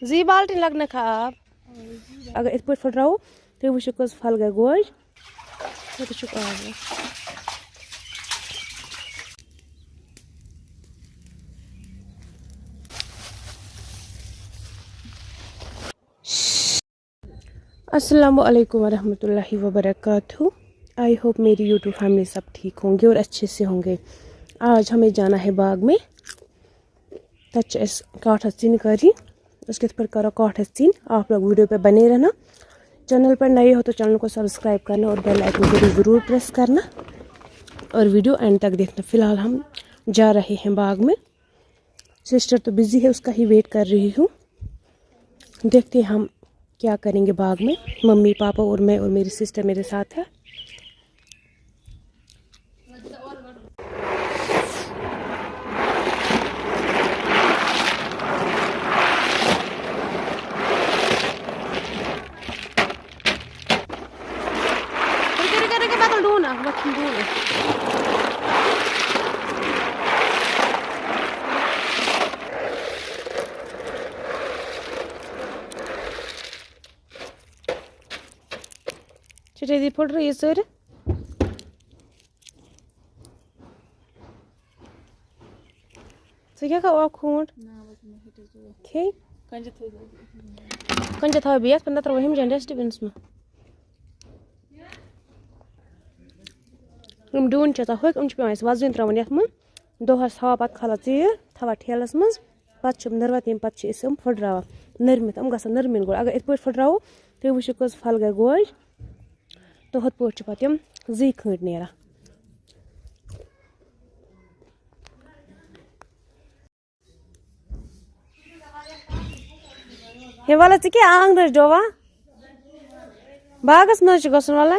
जी बाल्टीन लगना खाब अगर इत पे फटराओ तो वो कस फल गए गोज तो आग अस्सलामु अलैकुम वरहमतुल्लाहि वबरकातुहू। आई होप मेरी यूट्यूब फैमिली सब ठीक होंगे और अच्छे से होंगे। आज हमें जाना है बाग में तच काठस चीन करी उसके पर करो काठस चीन। आप लोग वीडियो पे बने रहना। चैनल पर नए हो तो चैनल को सब्सक्राइब करना और बेल आइकन को भी ज़रूर प्रेस करना और वीडियो एंड तक देखना। फ़िलहाल हम जा रहे हैं बाग में। सिस्टर तो बिज़ी है, उसका ही वेट कर रही हूँ। देखते हैं हम क्या करेंगे बाग में। मम्मी पापा और मैं और मेरी सिस्टर मेरे साथ है। दी फुट रही है सर क्या का खूंट खे कंजा था बियास पंदा तर वही में डस्टबिन में हम डून चता हो हम पे वजन त्रावन यथ मन दोहस हवा पत खला चीर थवा ठेलस मज पत नरवा तम पत फुटरावा नरमित हम गसन नरमिन गो अगर इत पे फुटरावो तो वो कस फल गए गोज तो हथ पे पम जी खंड नेरा। हे वाला क्या आंगन डोवा बागस मज गसन वाला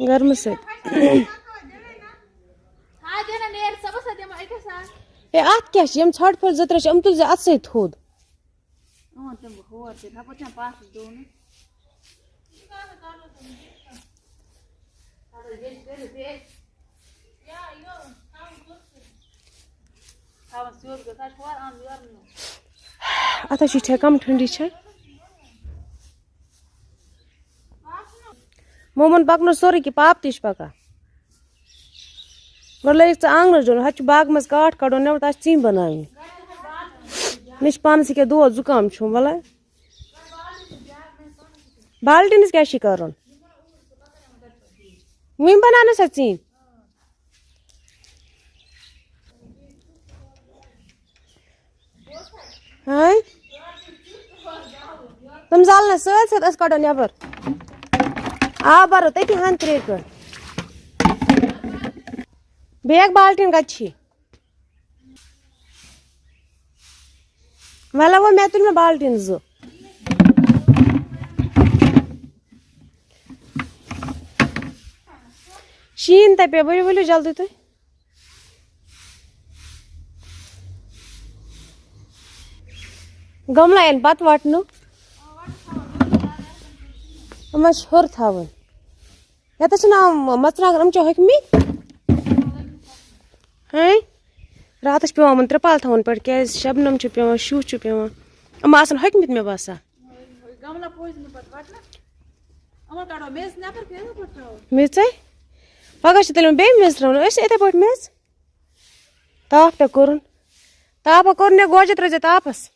गर्म से अत क्या छठ फल जत्र हम तुल अत सत थोद अत कम ठंडी मोमन पकन सोरे कि पाप तिश पका गोर लग आंगन डोन हत बाग मज काठ कड़ो नब तक चीन बना मे पानस क्या दो जुकाम वाला बाल्टीन क्या कर वह बना सा चीन हाँ तुम जाल सत कड़ो नबर आ बरो तथि हन त्रेक बेग बाल्टीन कच्छी वाला वो मैं तुल बाल्टीन जो शीन तपे वो जल्दी तुम गमला इन पत वटन हर थवन ये मरचांगन हकमी हाँ रात पे त्रिपाल थवन पे क्या शबनम पे शू पे हकमित मे बसा मेज पगह तेल बे मेज त्र इथे पे मेज ताप पे कोर तापा कोर ने गोज त्र तापस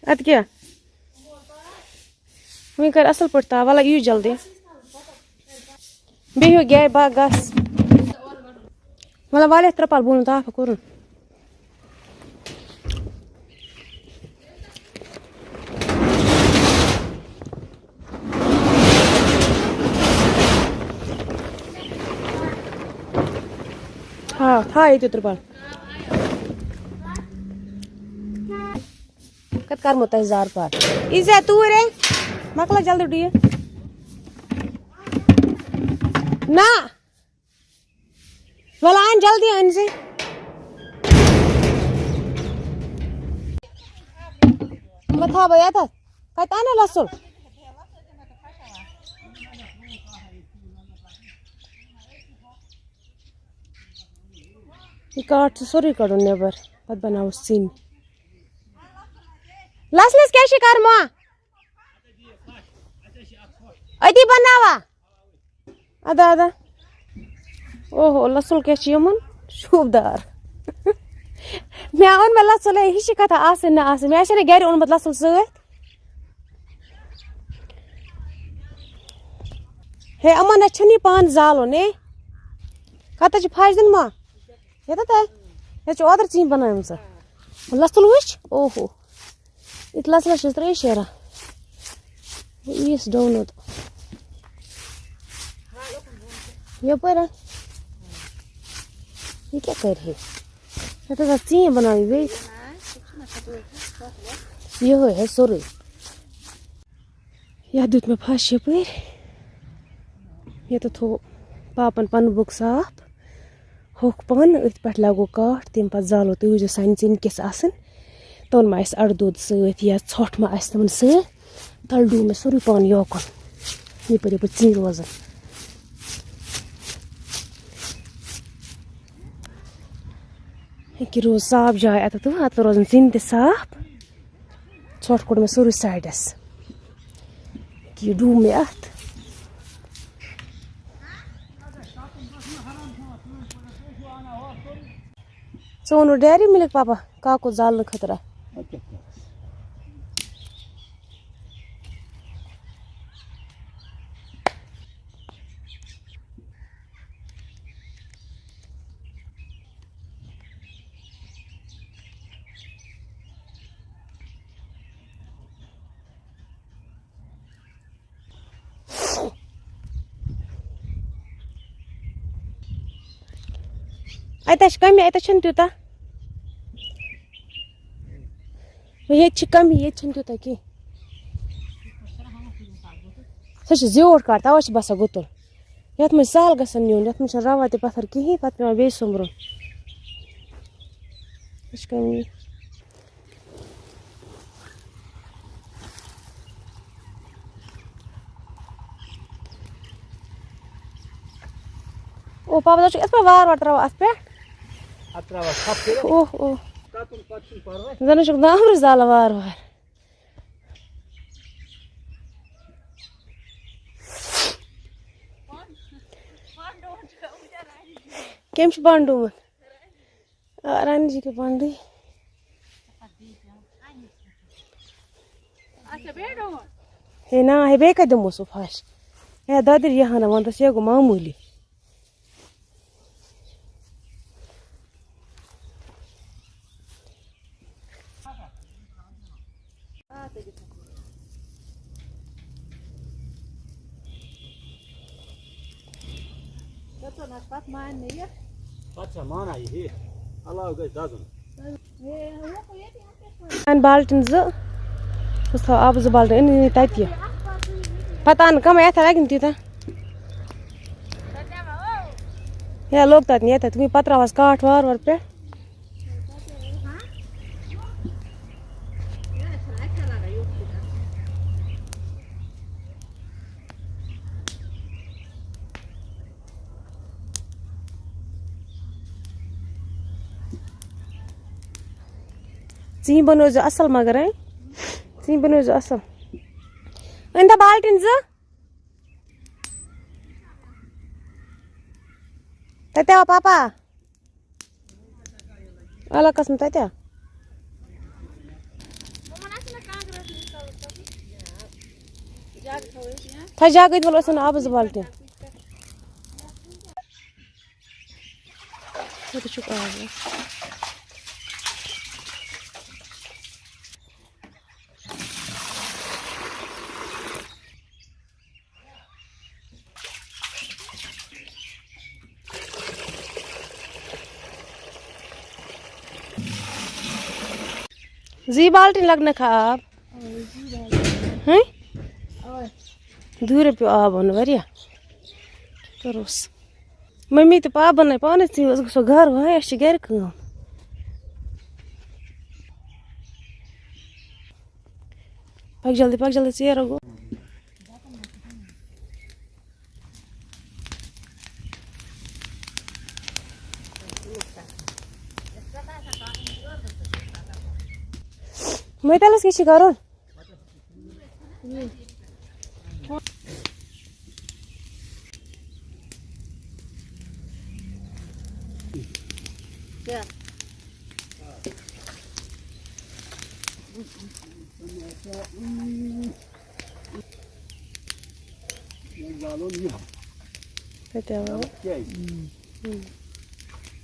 अत क्या वह कर असल पे ताप वाला यू जल्दी बिहु गे बा गस मतलब वाले त्रपाल बोल ताप कोर हाँ था ये त्रपाल कत कर मुत जार पार इसे तू रे मकला जल्दी उठिए ना वाला आन जल्दी आन से मथा भैया था कहता ना लसुन ये काट सोरे कड़ो नेबर पत बनाओ सिन लसलस क्या शिकार मा अदी बनावा अदा अदा ओहो लसल क्या यमन शूबदार मे ओन मे लसल हिश कथा आसे न आसे मे आसे गर ओनमत लसल सत हे अमन अच्छी पान जालो ने कत फाश दिन मा ये ओदर चीन बनाम लसल वुच ओहो इत लसल त्रे शेरा ईस डोन यपर ये क्या कर रही है चीन बनाई वे ये है सोरे यह दुत मे फश यपर ये तो थो पापन पन बुक साफ होख पन अथ पे लगो काट तम पे जालो तुम वो सान चीन किस तौन मा अड़ दूध सत या ोट मा तमन सल डू मे सोरे पान योकन यपर यपर चीन रोजान कि रोज साफ जाए अत तो अत रोजान चीन त साफ ोट कोड़ मे सोरे साइडस कि डू मे अत सोनू डेयरी मिल्क पापा काको जाल खतरा अत कमी अत तूता ये कमी ये तूता कह सह जोट काट तवा बसा गुतुल ये मे सहल ग नुन ये रवा त पत्थर कहें पे पे बे सोमरुन कमी ओ पापा पे वार वार त्रा अत पे ओह ओह जन नामर जाला वार वार कम बांडूमत रानी जी के बांडी हे ना हे बे कह दमो सो फाश हे दादर यहाँ ना वन ये गो मामूली बाल्टन जो आब जो बाल्टन इन तत पता कम अथ लगे तीत ये लोग तत ये तुम पे त्रावस काट वार वार पे ची बनो असल मगर ची बनो असल अंदा बाल्टिन तत्या पापा अलग कसम तत्या था जाग बोल आबज बाल्टिन जी बाल्टिन लगने खा आप हैं दूर पे आब वन वरिया करोस मम्मी तो पाप बन पान गो घर वह गर कम पक जल्दी चेर गो मैं तलस किसी करो क्या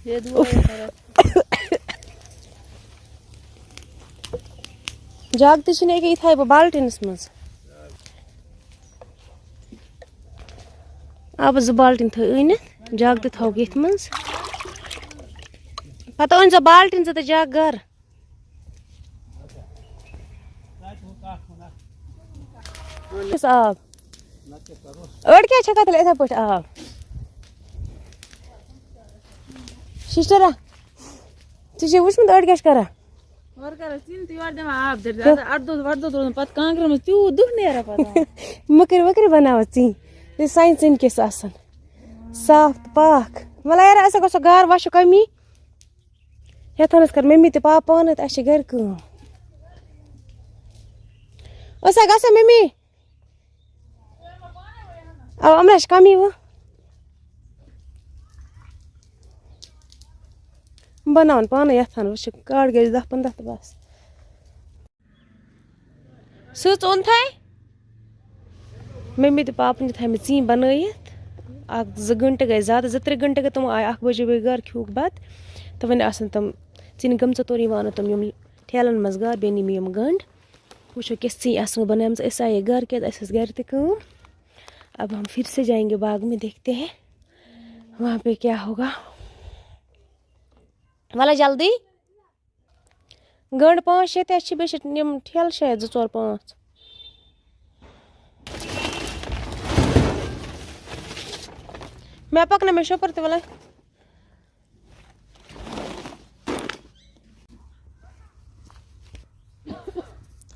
ये दुआ जागती छे ने के इथाय बाल्टिनस मज अब ज बाल्टिन थ अन जागते थो ये मज पता अन ज बाल्टिन ज जाग घर आब अड़ क्या छका तले ऐसा पट आब सिस्टरा तुझे वुचमुत अड़ क्या करा और कर तीन त्योहार दे आप दर अर्धो पत कांकर में तू दुख नेरा पता मकर वकर बनावती ये साइंस इन के आसन साफ पाक मला यार ऐसा गसो गार वाश कमी हेथनस कर मम्मी ते पापा पान त अशे घर कम ओसा गसा मम्मी अब अमराश कमी वो बनावन पान यथन वश काट गई 10-15 तो बस सुच ओन थाय मम्मी तो पापन थे मे ची बनयत 1-2 घंटे गए ज्यादा 2-3 घंटे गए तुम आए 1 बजे वे घर खूक बाद तो वन आसन तुम चीन गमच तोरी वान तुम यम ठेलन मज घर बेनी मे यम गंड वुचो किस ची आसन बनाएम ऐसा ये घर के ऐसे घर ते काम अब हम फिर से जाएंगे बाग में देखते हैं वहां पे क्या होगा वाला जल्दी गंड 5-6 अच्छी बेश यम ठेल शायद 2-4-5 मैं पकने में शोपर ते वाला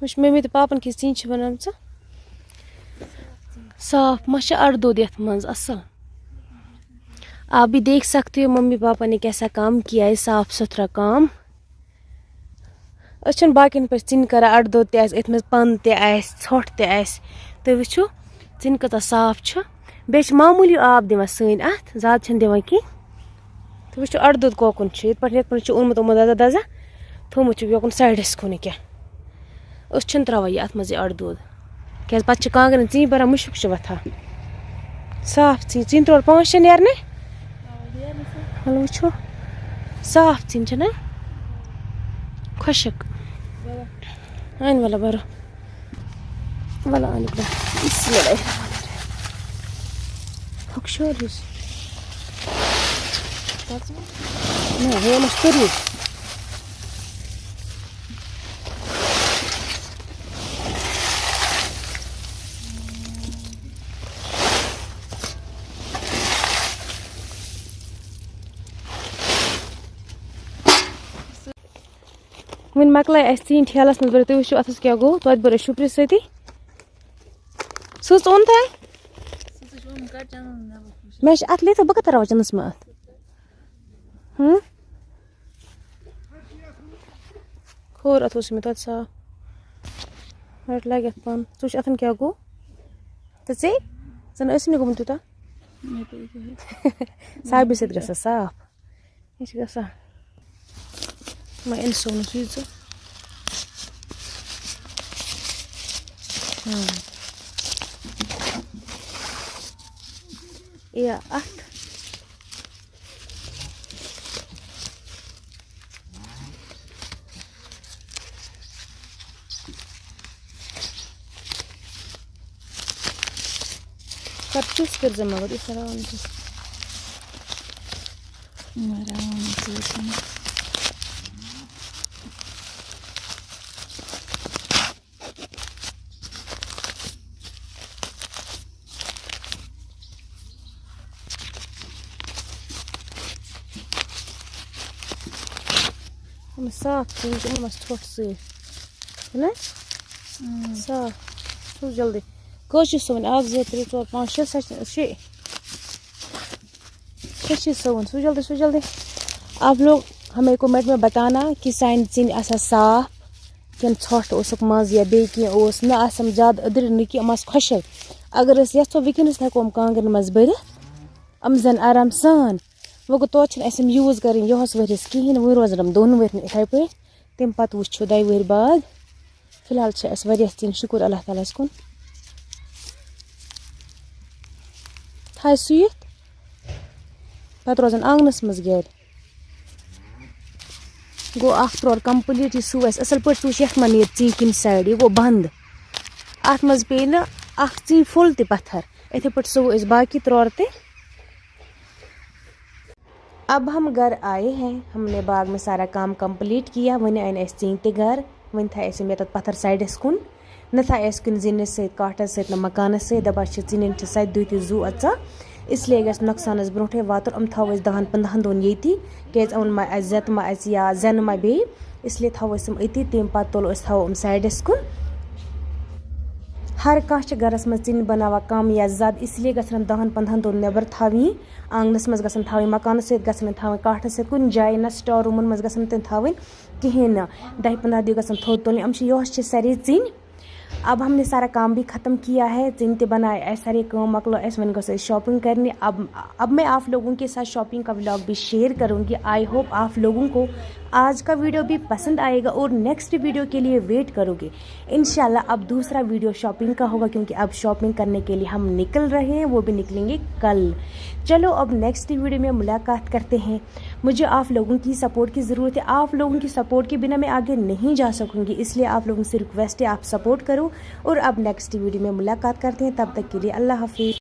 कुछ मम्मी तो पापन की सीन छ बनाम छ साफ मशा अर्दो देत मंज असल आप भी देख सकते हो मम्मी पापा ने कैसा काम किया है साफ सुथरा काम अच्छन बाकिन पे चिन करा अर्दो ते इत में पन ते छोट ते तो वुचो चिन कता साफ छ बेच मामूली आब दिवा सैन अत ज्यादा छन दिवा की तो वुचो अर्दो कोकुन छ इत पर उनमत दादा दादा थोमुच योकुन साइडस कुन क्या उस छन त्रवा ये अत मज अर्दो क्या पत कांगन ची बरा मुशक छ वथा साफ चीन तोड़ 5-6 नेरने हलो वुचो साफ चीन छ ना खुशक आइन वाला बरो वाला आने का बिस्मिल्लाह हक्शोरिस ना हे मस्तरी वन मकल तीन ठेलस मज बरो तुम अथस क्या गो तो बरो शुक्र सती सुस ओन था मैं अत ले बह कत वचनस में अत खोर अत मे तत साफ रट लगे पान तुझ अथन क्या गो तो चे जन गोमुत तूता साबि सत ग साफ यह ग मैं इन सोन चीज या अत चूस कर जमा कर इस तरह हम साफ चीज हम थोट से ना साफ सो जल्दी कोशिश सोन 1 2 3 4 5 6 7 कोशिश सोन सो जल्दी आप लोग हमें कमेंट में बताना कि साइन चीन ऐसा साफ कन छठ ओसुक मज या बे की ओस न आसम ज्यादा अदर न कि अमस खुशक अगर अस यथो विकनस हेको कांगन मज बर अम जन आराम सान वो गो तो असम यूज कर यहस वरिस कहें वो रोजन 2 वर इथे पे तम पत वो 2 वर बाद फिलहाल तीन शुक्र अल्लाह ताला कुन थाय सुत पत रोजन आंगनस मज गर गो त्रोर कम्प्लीट सू असल पे सू यथ मन ये ची कम साइड ये गो बंद अत मज पे न ची फुल त पत्थर इथे पे सू बाकी त्रोर ते। अब हम घर आए हैं, हमने बाग में सारा काम कंप्लीट किया वन अन ची ते घर वन थे मे तथ पत्थर साइडस कुन न थे कुन जिनस काटस न मकानस दपा चीन सत दुत जू अचा इसलिए गस नुकसानस ब्रोटे वात हम थो 10-15 दोन ये क्या ओन मा जत मा या जन मा बे इसलिए थो अति तम पे तुल थो साइडस कुन। हर कह गरस मज चिन बनावा कम या ज्यादा इसलिए गसन 10-15 दोन नबर थी आंगनस मज गसन थी मकान सन थी काठ कुन जाए न स्टोर रूमन मज गसन तम थी कहें न 10-15 दिन गसन थोद तुल यह सारे चिन। अब हमने सारा काम भी ख़त्म किया है, चिन ते बनाए सारे काम मकलो वन गो शॉपिंग करने। अब मैं आप लोगों के साथ शॉपिंग का व्लॉग भी शेयर करूंगी। आई होप आप लोगों को आज का वीडियो भी पसंद आएगा और नेक्स्ट वीडियो के लिए वेट करोगे इंशाल्लाह। अब दूसरा वीडियो शॉपिंग का होगा क्योंकि अब शॉपिंग करने के लिए हम निकल रहे हैं, वो भी निकलेंगे कल। चलो अब नेक्स्ट वीडियो में मुलाकात करते हैं। मुझे आप लोगों की सपोर्ट की ज़रूरत है, आप लोगों की सपोर्ट के बिना मैं आगे नहीं जा सकूंगी, इसलिए आप लोगों से रिक्वेस्ट है आप सपोर्ट करो और अब नेक्स्ट वीडियो में मुलाकात करते हैं। तब तक के लिए अल्लाह हाफिज़।